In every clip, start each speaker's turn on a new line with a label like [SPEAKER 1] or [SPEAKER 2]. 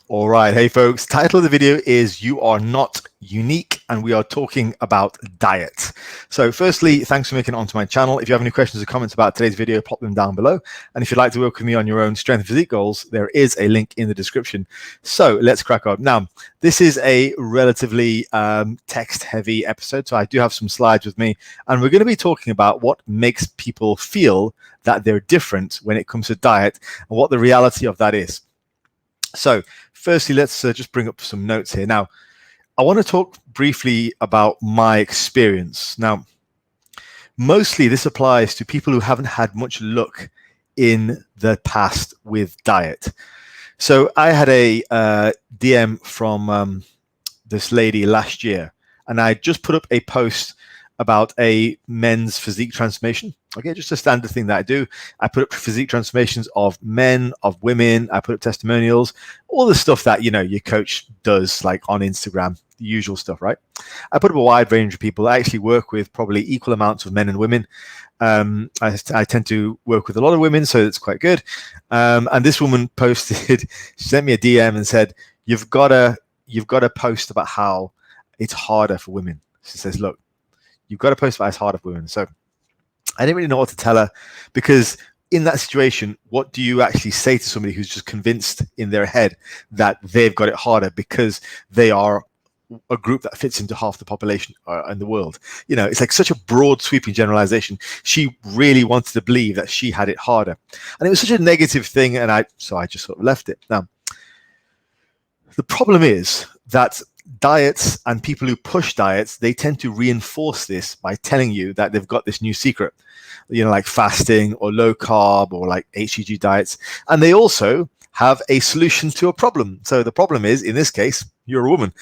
[SPEAKER 1] All right, hey folks, title of the video is You Are Not Unique, and we are talking about diet. So firstly, thanks for making it onto my channel. If you have any questions or comments about today's video, pop them down below. And if you'd like to work with me on your own strength and physique goals, there is a link in the description. So let's crack on. Now, this is a relatively text-heavy episode, so I do have some slides with me, and we're going to be talking about what makes people feel that they're different when it comes to diet and what the reality of that is. So firstly, let's just bring up some notes here. Now, I want to talk briefly about my experience. Now, mostly this applies to people who haven't had much luck in the past with diet. So I had a DM from this lady last year, and I just put up a post about a men's physique transformation. Okay, just a standard thing that I do. I put up physique transformations of men, of women. I put up testimonials, all the stuff that, you know, your coach does, like on Instagram, the usual stuff, right? I put up a wide range of people. I actually work with probably equal amounts of men and women. I tend to work with a lot of women, so it's quite good. And this woman posted, she sent me a DM and said, you've got to post about how it's harder for women. She says, look, you've got to post about how it's harder for women. So I didn't really know what to tell her, because in that situation, what do you actually say to somebody who's just convinced in their head that they've got it harder because they are a group that fits into half the population in the world? You know, it's like such a broad sweeping generalization. She really wanted to believe that she had it harder, and it was such a negative thing, and so I just sort of left it. Now, the problem is that diets and people who push diets, they tend to reinforce this by telling you that they've got this new secret, you know, like fasting or low carb or like HCG diets. And they also have a solution to a problem. So the problem is, in this case, you're a woman.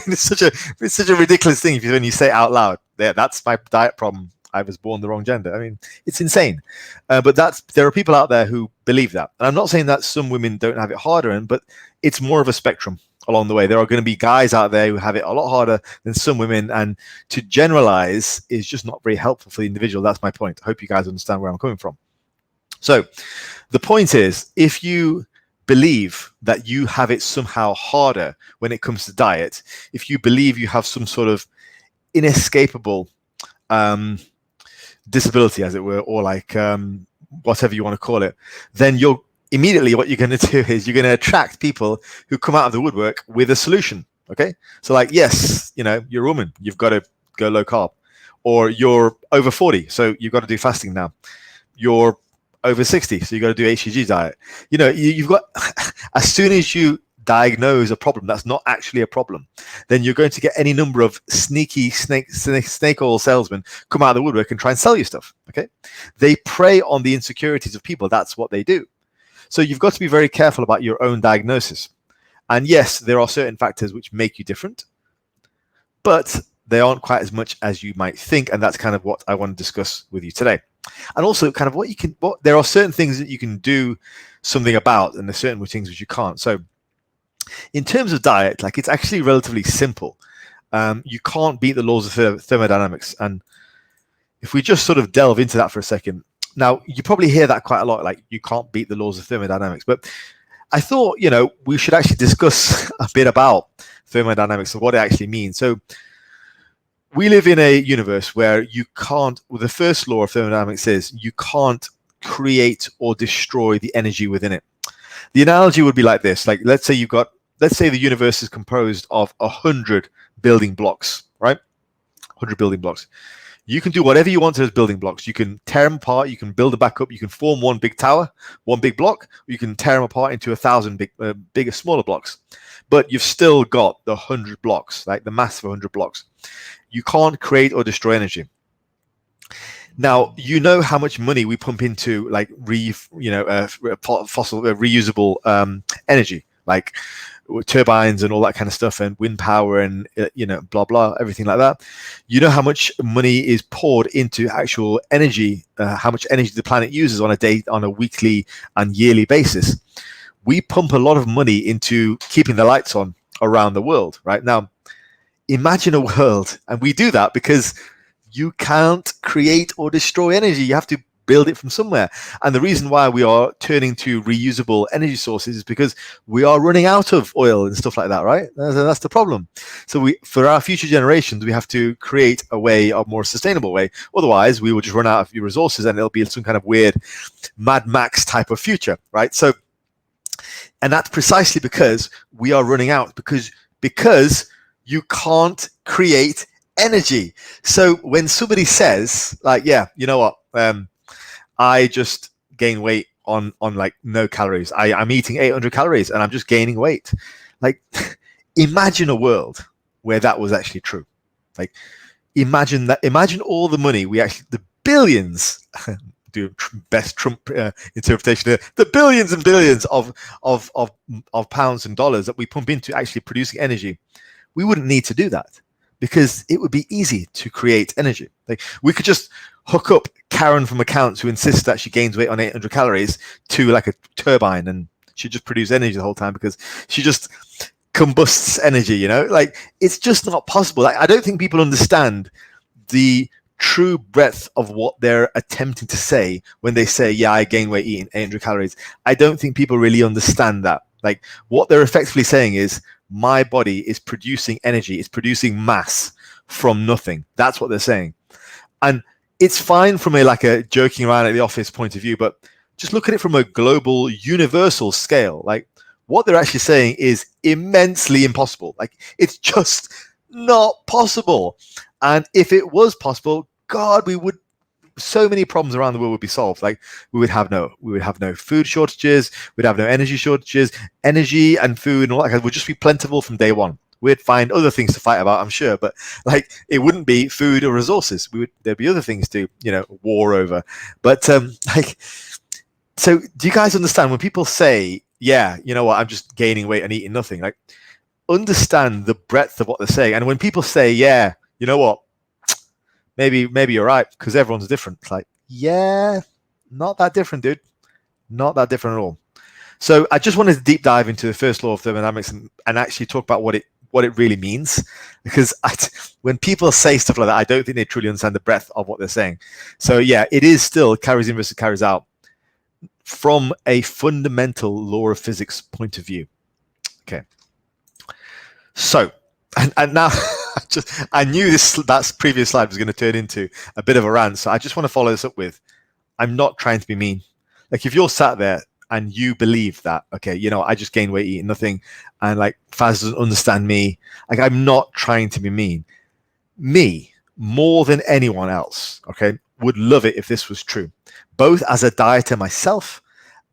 [SPEAKER 1] it's such a ridiculous thing when you say it out loud. Yeah, that's my diet problem. I was born the wrong gender. I mean, it's insane. But there are people out there who believe that. And I'm not saying that some women don't have it harder, but it's more of a spectrum along the way. There are going to be guys out there who have it a lot harder than some women, and to generalize is just not very helpful for the individual. That's my point. I hope you guys understand where I'm coming from. So the point is, if you believe that you have it somehow harder when it comes to diet, if you believe you have some sort of inescapable disability, as it were, or like whatever you want to call it, then you're immediately, what you're going to do is you're going to attract people who come out of the woodwork with a solution. Okay, so like, yes, you know, you're a woman, you've got to go low carb, or you're over 40, so you've got to do fasting now. You're over 60, so you've got to do HCG diet. You know, you've got as soon as you diagnose a problem that's not actually a problem, then you're going to get any number of sneaky snake oil salesmen come out of the woodwork and try and sell you stuff. Okay, they prey on the insecurities of people. That's what they do. So you've got to be very careful about your own diagnosis. And yes, there are certain factors which make you different, but they aren't quite as much as you might think. And that's kind of what I want to discuss with you today. And also kind of there are certain things that you can do something about, and there's certain things which you can't. So in terms of diet, like, it's actually relatively simple. You can't beat the laws of thermodynamics. And if we just sort of delve into that for a second, now, you probably hear that quite a lot, like, you can't beat the laws of thermodynamics. But I thought, you know, we should actually discuss a bit about thermodynamics and what it actually means. So we live in a universe where you can't, well, the first law of thermodynamics is you can't create or destroy the energy within it. The analogy would be like this. Like, let's say the universe is composed of 100 building blocks, right? 100 building blocks. You can do whatever you want to those building blocks. You can tear them apart. You can build them back up. You can form one big tower, one big block. Or you can tear them apart into 1,000 bigger, smaller blocks. But you've still got the 100 blocks, like the mass of 100 blocks. You can't create or destroy energy. Now, you know how much money we pump into like reusable energy, like turbines and all that kind of stuff, and wind power and blah blah, everything like that. You know how much money is poured into actual energy, how much energy the planet uses on a weekly and yearly basis. We pump a lot of money into keeping the lights on around the world right now. Imagine a world, and we do that because you can't create or destroy energy. You have to build it from somewhere. And the reason why we are turning to reusable energy sources is because we are running out of oil and stuff like that, right? That's the problem. So for our future generations, we have to create a way, a more sustainable way. Otherwise, we will just run out of resources and it'll be some kind of weird Mad Max type of future, right? So, and that's precisely because we are running out, because you can't create energy. So when somebody says like, yeah, you know what, I just gain weight on like no calories. I'm eating 800 calories and I'm just gaining weight. Like, imagine a world where that was actually true. Like, imagine that. Imagine all the money the billions. Do best Trump interpretation here. The billions and billions of pounds and dollars that we pump into actually producing energy. We wouldn't need to do that because it would be easy to create energy. Like, we could just hook up Karen from accounts who insists that she gains weight on 800 calories to like a turbine, and she just produce energy the whole time because she just combusts energy, you know? Like, it's just not possible. Like, I don't think people understand the true breadth of what they're attempting to say when they say, yeah, I gain weight eating 800 calories. I don't think people really understand that. Like, what they're effectively saying is, my body is producing energy, it's producing mass from nothing. That's what they're saying. And it's fine from a joking around at the office point of view, but just look at it from a global, universal scale. Like, what they're actually saying is immensely impossible. Like, it's just not possible. And if it was possible, God, so many problems around the world would be solved. Like, we would have no food shortages, we'd have no energy shortages, energy and food and all that would just be plentiful from day one. We'd find other things to fight about, I'm sure, but like, it wouldn't be food or resources. There'd be other things to, war over. But so do you guys understand when people say, yeah, you know what, I'm just gaining weight and eating nothing? Like, understand the breadth of what they're saying. And when people say, yeah, you know what, maybe you're right because everyone's different. It's like, yeah, not that different, dude. Not that different at all. So I just wanted to deep dive into the first law of thermodynamics and actually talk about what it really means, because when people say stuff like that, I don't think they truly understand the breadth of what they're saying. So yeah, it is still carries in versus carries out from a fundamental law of physics point of view. Okay. So, and now I knew that previous slide was going to turn into a bit of a rant. So I just want to follow this up with, I'm not trying to be mean. Like, if you're sat there and you believe that, okay, you know, I just gain weight eating nothing, and like Faz doesn't understand me, like, I'm not trying to be mean. Me, more than anyone else, okay, would love it if this was true, both as a dieter myself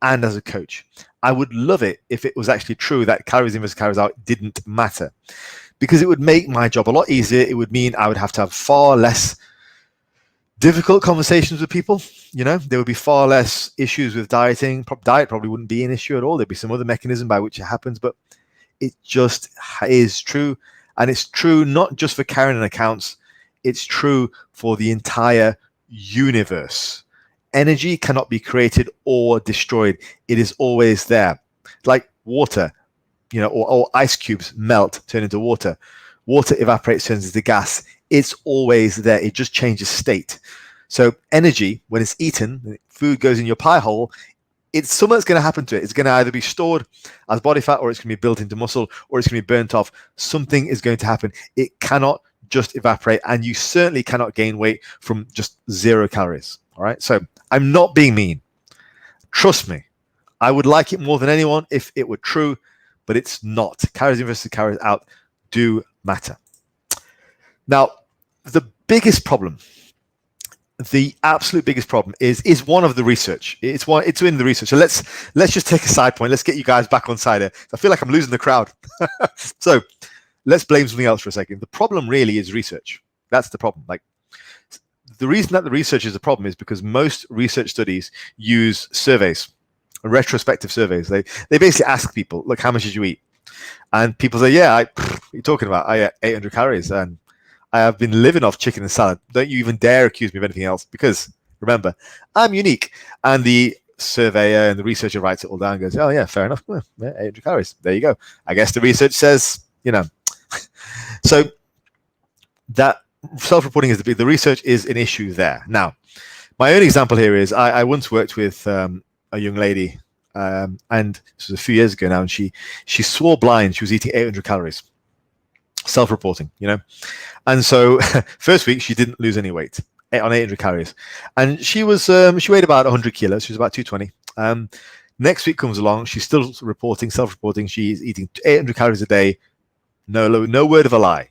[SPEAKER 1] and as a coach. I would love it if it was actually true that calories in versus calories out didn't matter, because it would make my job a lot easier. It would mean I would have to have far less difficult conversations with people. You know, there would be far less issues with dieting. Diet probably wouldn't be an issue at all. There'd be some other mechanism by which it happens, but it just is true. And it's true not just for Karen and accounts, it's true for the entire universe. Energy cannot be created or destroyed. It is always there. Like water, you know, or ice cubes melt, turn into water. Water evaporates, turns into gas. It's always there. It just changes state. So energy, when it's eaten, food goes in your pie hole, it's something that's going to happen to it. It's going to either be stored as body fat, or it's going to be built into muscle, or it's going to be burnt off. Something is going to happen. It cannot just evaporate, and you certainly cannot gain weight from just 0 calories. All right. So I'm not being mean. Trust me. I would like it more than anyone if it were true, but it's not. Calories in versus calories out do matter. Now, the biggest problem, the absolute biggest problem is one of the research. It's in the research. So let's just take a side point. Let's get you guys back on side here. I feel like I'm losing the crowd. So let's blame something else for a second. The problem really is research. That's the problem. Like, the reason that the research is a problem is because most research studies use surveys, retrospective surveys. They basically ask people, look, how much did you eat? And people say, yeah, what are you talking about? I ate 800 calories and I have been living off chicken and salad. Don't you even dare accuse me of anything else, because remember, I'm unique. And the surveyor and the researcher writes it all down and goes, oh yeah, fair enough. Well, yeah, 800 calories. There you go. I guess the research says, you know. So that self-reporting is the research is an issue there. Now, My own example here is I once worked with a young lady, and this was a few years ago now, and she swore blind she was eating 800 calories, self-reporting, And so first week she didn't lose any weight on 800 calories, and she weighed about 100 kilos. She was about 220. Next week comes along, she's still reporting, self-reporting. She's eating 800 calories a day, no word of a lie,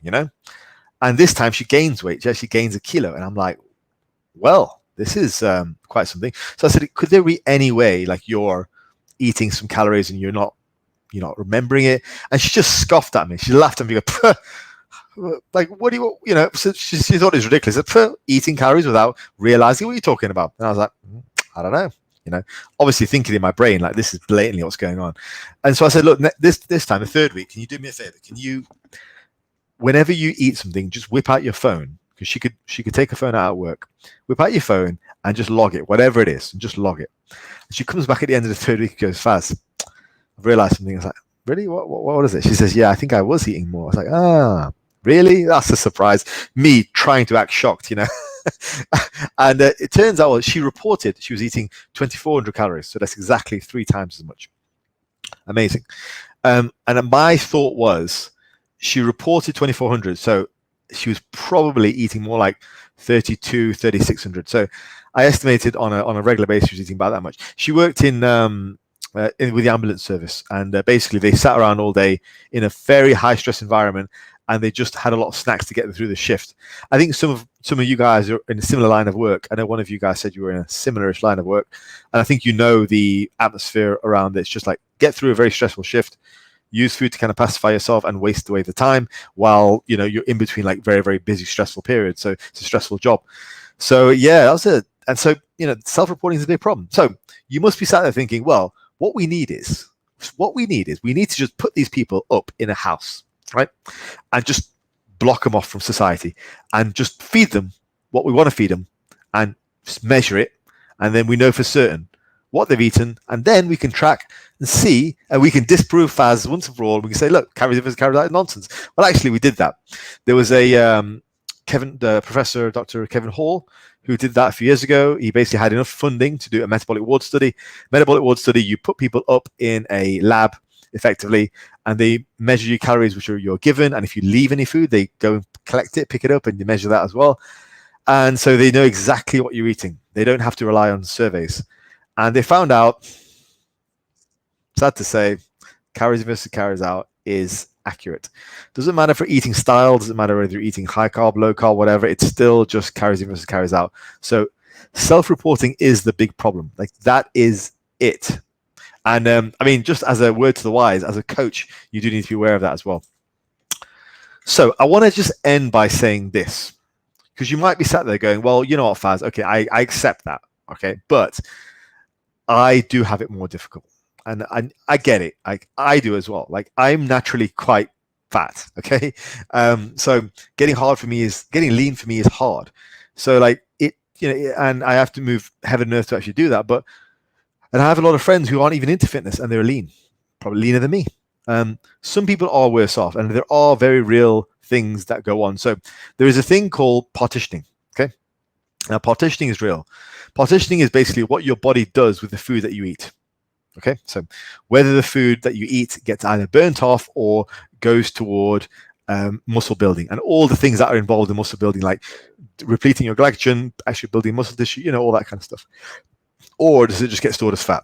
[SPEAKER 1] And this time she gains weight. She actually gains a kilo, and I'm like, well, this is quite something. So I said, could there be any way, like, you're eating some calories and you're not remembering it? And she just scoffed at me. She laughed at me. Like, what do you, so she thought it was ridiculous. Eating calories without realizing what you're talking about. And I was like, I don't know. Obviously thinking in my brain, like, this is blatantly what's going on. And so I said, look, this time, the third week, can you do me a favor? Can you, whenever you eat something, just whip out your phone, because she could take her phone out at work, whip out your phone and just log it, whatever it is, and just log it. And she comes back at the end of the third week and goes, Faz, I've realized something. I was like, really? What is it? She says, yeah, I think I was eating more. I was like, really? That's a surprise. Me trying to act shocked, And it turns out, well, she reported she was eating 2,400 calories. So that's exactly 3 times as much. Amazing. And my thought was, she reported 2,400. So she was probably eating more like 3,600. So I estimated on a regular basis she was eating about that much. She worked with the ambulance service, and basically they sat around all day in a very high stress environment, and they just had a lot of snacks to get them through the shift. I think some of you guys are in a similar line of work. I know one of you guys said you were in a similar-ish line of work, and I think the atmosphere around it. It's just like, get through a very stressful shift, use food to kind of pacify yourself and waste away the time while you're in between like very, very busy, stressful periods. So it's a stressful job. So yeah, that was it. And so self-reporting is a big problem. So you must be sat there thinking, well, what we need is we need to just put these people up in a house, right, and just block them off from society and just feed them what we want to feed them and just measure it, and then we know for certain what they've eaten, and then we can track and see, and we can disprove Faz once and for all. We can say, look, calories in versus calories out, nonsense. Well, actually, we did that. There was a Professor Dr. Kevin Hall, who did that a few years ago. He basically had enough funding to do a metabolic ward study. Metabolic ward study, you put people up in a lab, effectively, and they measure your calories, which you're given, and if you leave any food, they go and collect it, pick it up, and you measure that as well. And so they know exactly what you're eating. They don't have to rely on surveys. And they found out, sad to say, calories in versus calories out is accurate. Doesn't matter for eating style, doesn't matter whether you're eating high carb, low carb, whatever, it's still just calories in versus calories out. So self-reporting is the big problem. Like, that is it. And I mean, just as a word to the wise, as a coach, you do need to be aware of that as well. So I want to just end by saying this, because you might be sat there going, well, you know what, Faz, okay, I accept that, okay, but I do have it more difficult. And I get it. I do as well. Like, I'm naturally quite fat. Okay. So getting lean for me is hard. So like and I have to move heaven and earth to actually do that. And I have a lot of friends who aren't even into fitness and they're lean, probably leaner than me. Some people are worse off, and there are very real things that go on. So there is a thing called partitioning. Okay. Now, partitioning is real. Partitioning is basically what your body does with the food that you eat. Okay, so whether the food that you eat gets either burnt off or goes toward muscle building and all the things that are involved in muscle building, like repleting your glycogen, actually building muscle tissue, all that kind of stuff. Or does it just get stored as fat?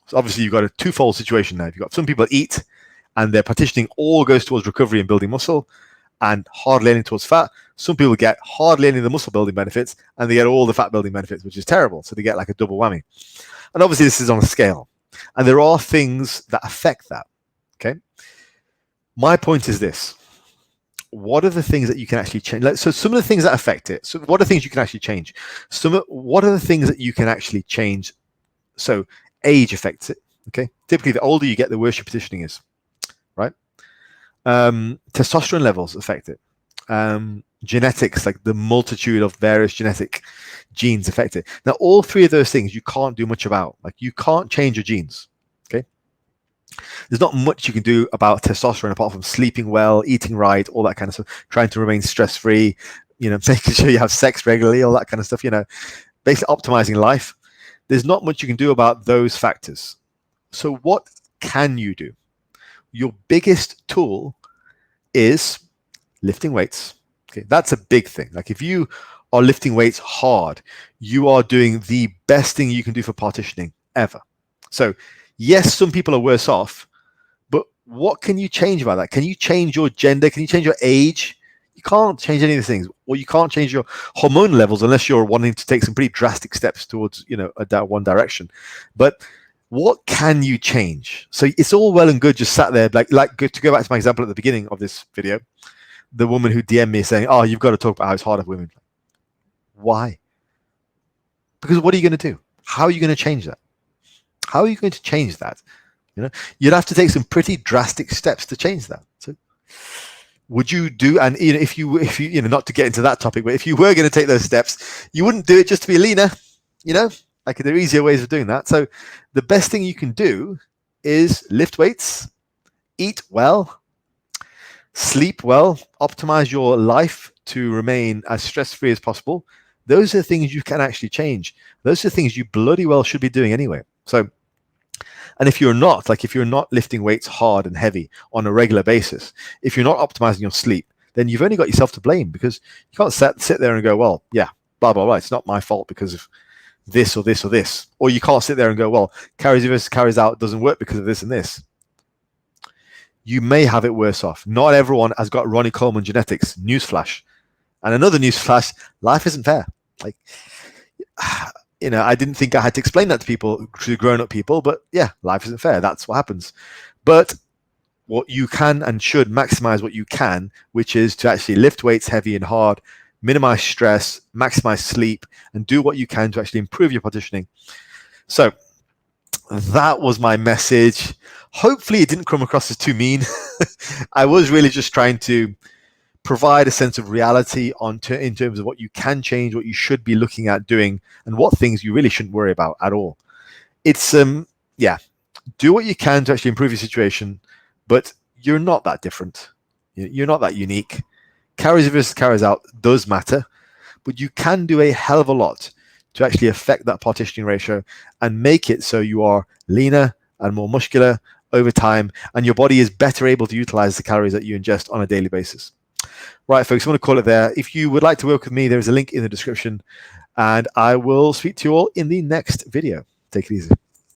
[SPEAKER 1] So obviously you've got a twofold situation now. You've got some people that eat and their partitioning all goes towards recovery and building muscle and hardly any towards fat. Some people get hardly any of the muscle building benefits and they get all the fat building benefits, which is terrible. So they get like a double whammy. And obviously this is on a scale. And there are things that affect that, okay? My point is this. What are the things that you can actually change? So some of the things that affect it. So what are things you can actually change? What are the things that you can actually change? So age affects it, okay? Typically, the older you get, the worse your partitioning is, right? Testosterone levels affect it. Genetics, like the multitude of various genetic genes affect it. Now, all 3 of those things you can't do much about. Like, you can't change your genes, okay? There's not much you can do about testosterone apart from sleeping well, eating right, all that kind of stuff, trying to remain stress-free, making sure you have sex regularly, all that kind of stuff, basically optimizing life, there's not much you can do about those factors. So what can you do? Your biggest tool is lifting weights. Okay, that's a big thing. Like if you are lifting weights hard, you are doing the best thing you can do for partitioning ever. So yes, some people are worse off, but what can you change about that? Can you change your gender? Can you change your age? You can't change any of these things, or you can't change your hormone levels unless you're wanting to take some pretty drastic steps towards, one direction. But what can you change? So it's all well and good just sat there, like to go back to my example at the beginning of this video, the woman who DM'd me saying, "Oh, you've got to talk about how it's harder for women." Why? Because what are you going to do? How are you going to change that? How are you going to change that? You'd have to take some pretty drastic steps to change that. So would you do, and if you not to get into that topic, but if you were going to take those steps, you wouldn't do it just to be leaner, like there are easier ways of doing that. So the best thing you can do is lift weights, eat well, sleep well, optimize your life to remain as stress-free as possible. Those are the things you can actually change. Those are the things you bloody well should be doing anyway. So, and if you're not lifting weights hard and heavy on a regular basis, if you're not optimizing your sleep, then you've only got yourself to blame, because you can't sit there and go, well, yeah, blah, blah, blah. It's not my fault because of this or this or this. Or you can't sit there and go, well, carries in versus carries out doesn't work because of this and this. You may have it worse off. Not everyone has got Ronnie Coleman genetics. Newsflash. And another newsflash, life isn't fair. Like, I didn't think I had to explain that to people, to grown-up people, but yeah, life isn't fair. That's what happens. But what you can and should maximize what you can, which is to actually lift weights heavy and hard, minimize stress, maximize sleep, and do what you can to actually improve your partitioning. So that was my message. Hopefully it didn't come across as too mean. I was really just trying to provide a sense of reality in terms of what you can change, what you should be looking at doing, and what things you really shouldn't worry about at all. It's do what you can to actually improve your situation, but you're not that different. You're not that unique. Carries in versus carries out does matter, but you can do a hell of a lot to actually affect that partitioning ratio and make it so you are leaner and more muscular over time, and your body is better able to utilize the calories that you ingest on a daily basis. Right, folks, I want to call it there. If you would like to work with me, there is a link in the description, and I will speak to you all in the next video. Take it easy.